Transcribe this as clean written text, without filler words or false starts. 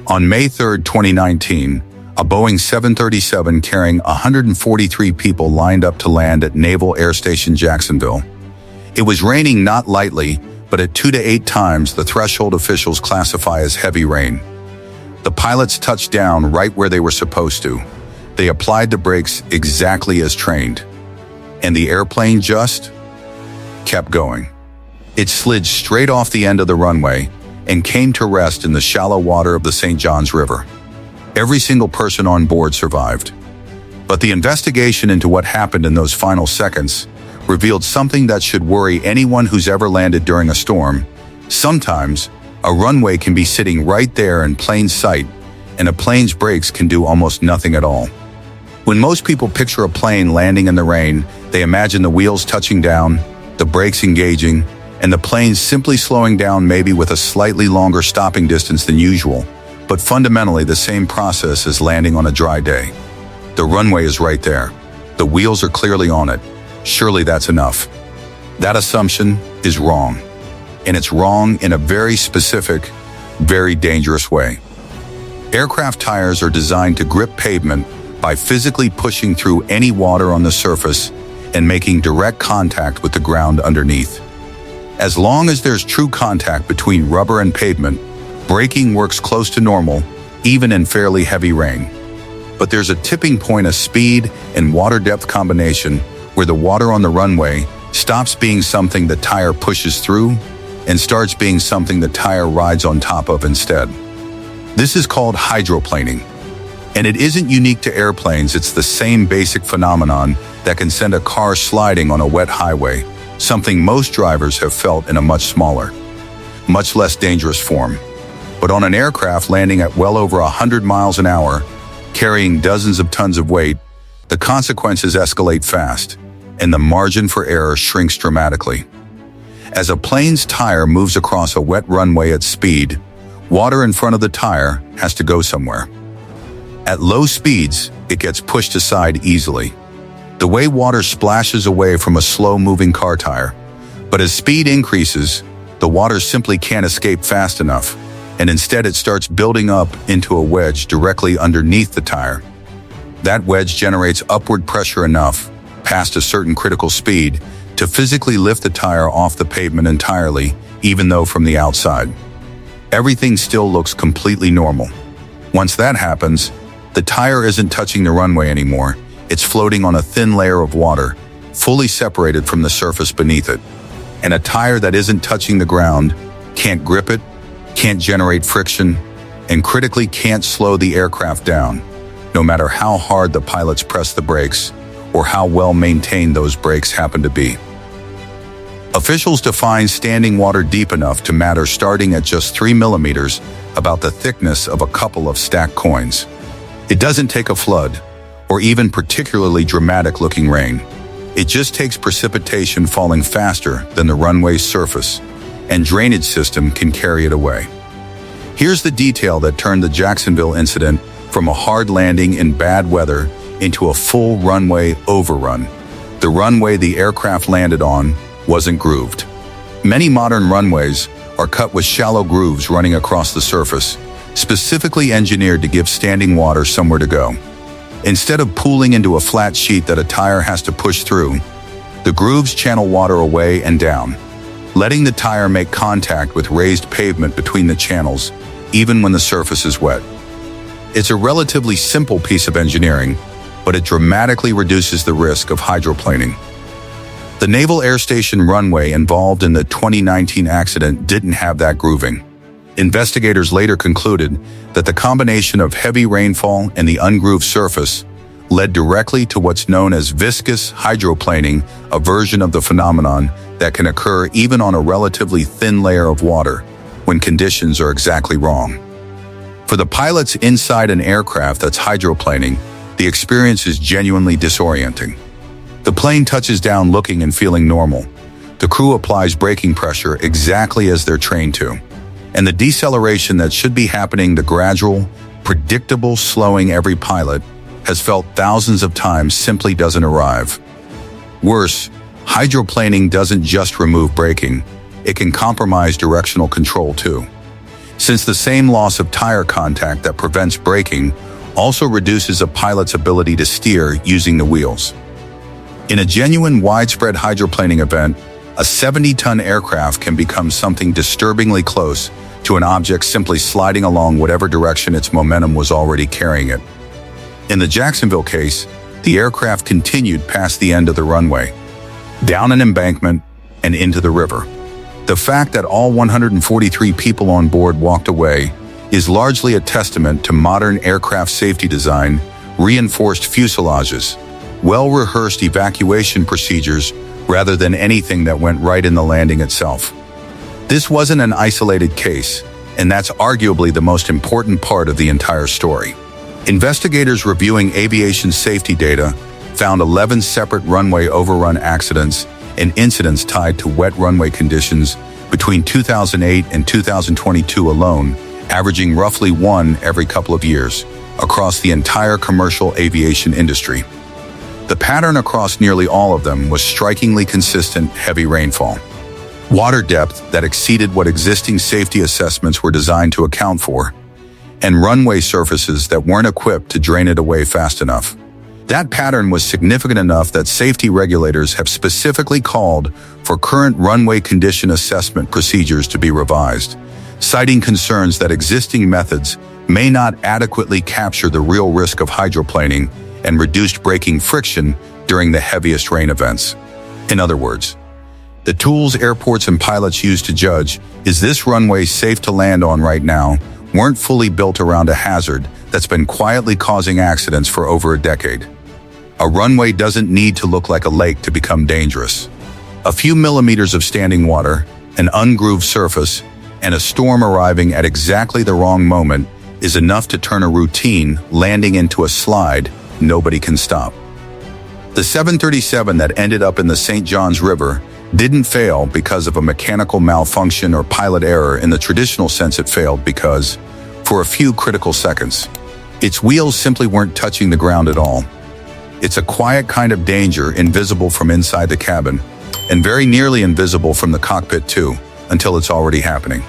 On May 3, 2019, a Boeing 737 carrying 143 people lined up to land at Naval Air Station Jacksonville. It was raining not lightly, but at 2 to 8 times the threshold officials classify as heavy rain. The pilots touched down right where they were supposed to. They applied the brakes exactly as trained. And the airplane just kept going. It slid straight off the end of the runway and came to rest in the shallow water of the St. Johns River. Every single person on board survived. But the investigation into what happened in those final seconds revealed something that should worry anyone who's ever landed during a storm. Sometimes, a runway can be sitting right there in plain sight, and a plane's brakes can do almost nothing at all. When most people picture a plane landing in the rain, they imagine the wheels touching down, the brakes engaging, and the plane simply slowing down, maybe with a slightly longer stopping distance than usual, but fundamentally the same process as landing on a dry day. The runway is right there. The wheels are clearly on it. Surely that's enough. That assumption is wrong. And it's wrong in a very specific, very dangerous way. Aircraft tires are designed to grip pavement by physically pushing through any water on the surface and making direct contact with the ground underneath. As long as there's true contact between rubber and pavement, braking works close to normal, even in fairly heavy rain. But there's a tipping point of speed and water depth combination where the water on the runway stops being something the tire pushes through and starts being something the tire rides on top of instead. This is called hydroplaning. And it isn't unique to airplanes, it's the same basic phenomenon that can send a car sliding on a wet highway, something most drivers have felt in a much smaller, much less dangerous form. But on an aircraft landing at well over 100 miles an hour, carrying dozens of tons of weight, the consequences escalate fast, and the margin for error shrinks dramatically. As a plane's tire moves across a wet runway at speed, water in front of the tire has to go somewhere. At low speeds, it gets pushed aside easily. The way water splashes away from a slow-moving car tire. But as speed increases, the water simply can't escape fast enough, and instead it starts building up into a wedge directly underneath the tire. That wedge generates upward pressure enough, past a certain critical speed, to physically lift the tire off the pavement entirely, even though from the outside everything still looks completely normal. Once that happens, the tire isn't touching the runway anymore. It's floating on a thin layer of water, fully separated from the surface beneath it. And a tire that isn't touching the ground can't grip it, can't generate friction, and critically can't slow the aircraft down, no matter how hard the pilots press the brakes or how well maintained those brakes happen to be. Officials define standing water deep enough to matter starting at just 3 millimeters, about the thickness of a couple of stacked coins. It doesn't take a flood, or even particularly dramatic-looking rain. It just takes precipitation falling faster than the runway's surface, and drainage system can carry it away. Here's the detail that turned the Jacksonville incident from a hard landing in bad weather into a full runway overrun. The runway the aircraft landed on wasn't grooved. Many modern runways are cut with shallow grooves running across the surface, specifically engineered to give standing water somewhere to go. Instead of pooling into a flat sheet that a tire has to push through, the grooves channel water away and down, letting the tire make contact with raised pavement between the channels, even when the surface is wet. It's a relatively simple piece of engineering, but it dramatically reduces the risk of hydroplaning. The Naval Air Station runway involved in the 2019 accident didn't have that grooving. Investigators later concluded that the combination of heavy rainfall and the ungrooved surface led directly to what's known as viscous hydroplaning, a version of the phenomenon that can occur even on a relatively thin layer of water when conditions are exactly wrong. For the pilots inside an aircraft that's hydroplaning, the experience is genuinely disorienting. The plane touches down looking and feeling normal. The crew applies braking pressure exactly as they're trained to. And the deceleration that should be happening, the gradual, predictable slowing every pilot has felt thousands of times, simply doesn't arrive. Worse, hydroplaning doesn't just remove braking, it can compromise directional control too. since the same loss of tire contact that prevents braking also reduces a pilot's ability to steer using the wheels. In a genuine widespread hydroplaning event, a 70-ton aircraft can become something disturbingly close to an object simply sliding along whatever direction its momentum was already carrying it. In the Jacksonville case, the aircraft continued past the end of the runway, down an embankment, and into the river. The fact that all 143 people on board walked away is largely a testament to modern aircraft safety design, reinforced fuselages, well-rehearsed evacuation procedures, rather than anything that went right in the landing itself. This wasn't an isolated case, and that's arguably the most important part of the entire story. Investigators reviewing aviation safety data found 11 separate runway overrun accidents and incidents tied to wet runway conditions between 2008 and 2022 alone, averaging roughly one every couple of years across the entire commercial aviation industry. The pattern across nearly all of them was strikingly consistent heavy rainfall, water depth that exceeded what existing safety assessments were designed to account for, and runway surfaces that weren't equipped to drain it away fast enough. That pattern was significant enough that safety regulators have specifically called for current runway condition assessment procedures to be revised, citing concerns that existing methods may not adequately capture the real risk of hydroplaning and reduced braking friction during the heaviest rain events. In other words, the tools airports and pilots use to judge, is this runway safe to land on right now, weren't fully built around a hazard that's been quietly causing accidents for over a decade. A runway doesn't need to look like a lake to become dangerous. A few millimeters of standing water, an ungrooved surface, and a storm arriving at exactly the wrong moment is enough to turn a routine landing into a slide nobody can stop. The 737 that ended up in the St. Johns River didn't fail because of a mechanical malfunction or pilot error in the traditional sense. It failed because, for a few critical seconds, its wheels simply weren't touching the ground at all. It's a quiet kind of danger, invisible from inside the cabin, and very nearly invisible from the cockpit too, until it's already happening.